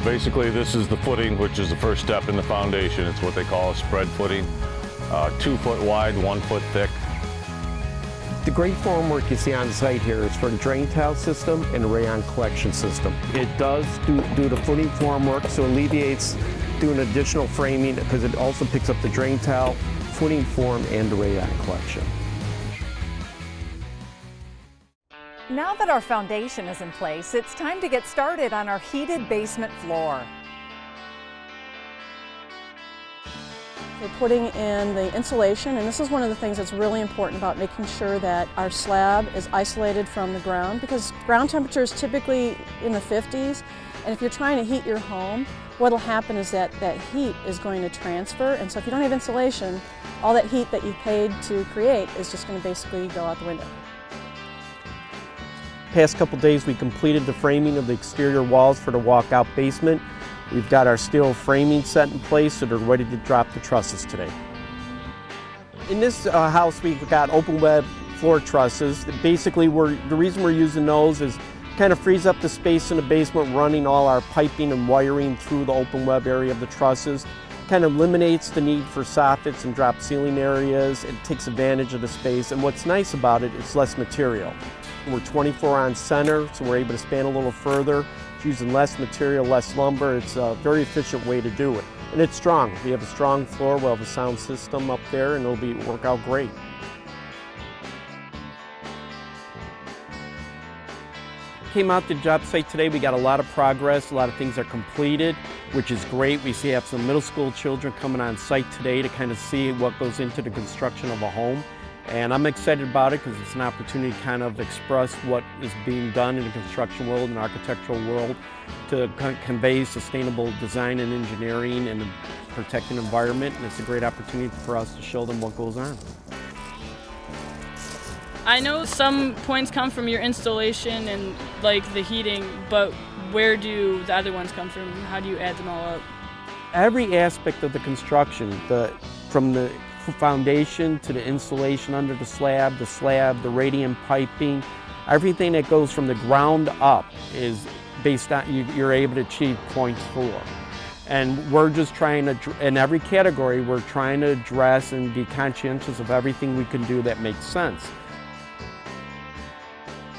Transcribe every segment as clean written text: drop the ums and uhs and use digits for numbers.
Basically, this is the footing, which is the first step in the foundation. It's what they call a spread footing. 2 foot wide, 1 foot thick. The great formwork you see on site here is for the drain tile system and the rayon collection system. It does do the footing formwork, so it alleviates doing additional framing because it also picks up the drain tile, footing form, and the rayon collection. Now that our foundation is in place, it's time to get started on our heated basement floor. We're putting in the insulation, and this is one of the things that's really important about making sure that our slab is isolated from the ground, because ground temperature is typically in the 50s, and if you're trying to heat your home, what'll happen is that heat is going to transfer, and so if you don't have insulation, all that heat that you paid to create is just going to basically go out the window. Past couple days we completed the framing of the exterior walls for the walkout basement. We've got our steel framing set in place, so they're ready to drop the trusses today. In this house we've got open web floor trusses. Basically the reason we're using those is kind of frees up the space in the basement, running all our piping and wiring through the open web area of the trusses. Kind of eliminates the need for soffits and drop ceiling areas. It takes advantage of the space, and what's nice about it, it's less material. We're 24 on center, so we're able to span a little further. It's using less material, less lumber. It's a very efficient way to do it. And it's strong. We have a strong floor, we'll have a sound system up there, and it'll work out great. Came out to the job site today, we got a lot of progress, a lot of things are completed, which is great. We have some middle school children coming on site today to kind of see what goes into the construction of a home. And I'm excited about it because it's an opportunity to kind of express what is being done in the construction world and architectural world to convey sustainable design and engineering and protect an environment, and it's a great opportunity for us to show them what goes on. I know some points come from your installation and like the heating, but where do the other ones come from? How do you add them all up? Every aspect of the construction, from the foundation to the insulation under the slab, the radiant piping, everything that goes from the ground up is based on, you're able to achieve point 4. And we're just trying to, in every category, we're trying to address and be conscientious of everything we can do that makes sense.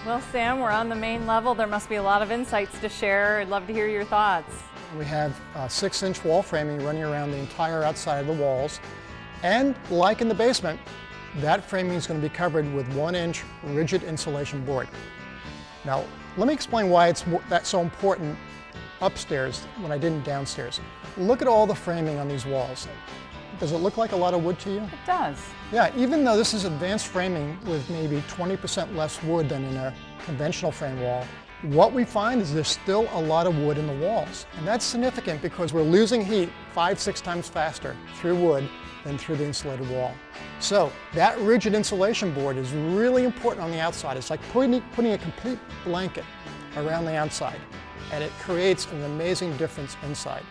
Well, Sam, we're on the main level. There must be a lot of insights to share. I'd love to hear your thoughts. We have 6-inch wall framing running around the entire outside of the walls. And like in the basement, that framing is going to be covered with 1-inch rigid insulation board. Now, let me explain why that's so important upstairs when I didn't downstairs. Look at all the framing on these walls. Does it look like a lot of wood to you? It does. Yeah, even though this is advanced framing with maybe 20% less wood than in a conventional frame wall, what we find is there's still a lot of wood in the walls. And that's significant because we're losing heat 5-6 times faster through wood than through the insulated wall. So that rigid insulation board is really important on the outside. It's like putting a complete blanket around the outside, and it creates an amazing difference inside.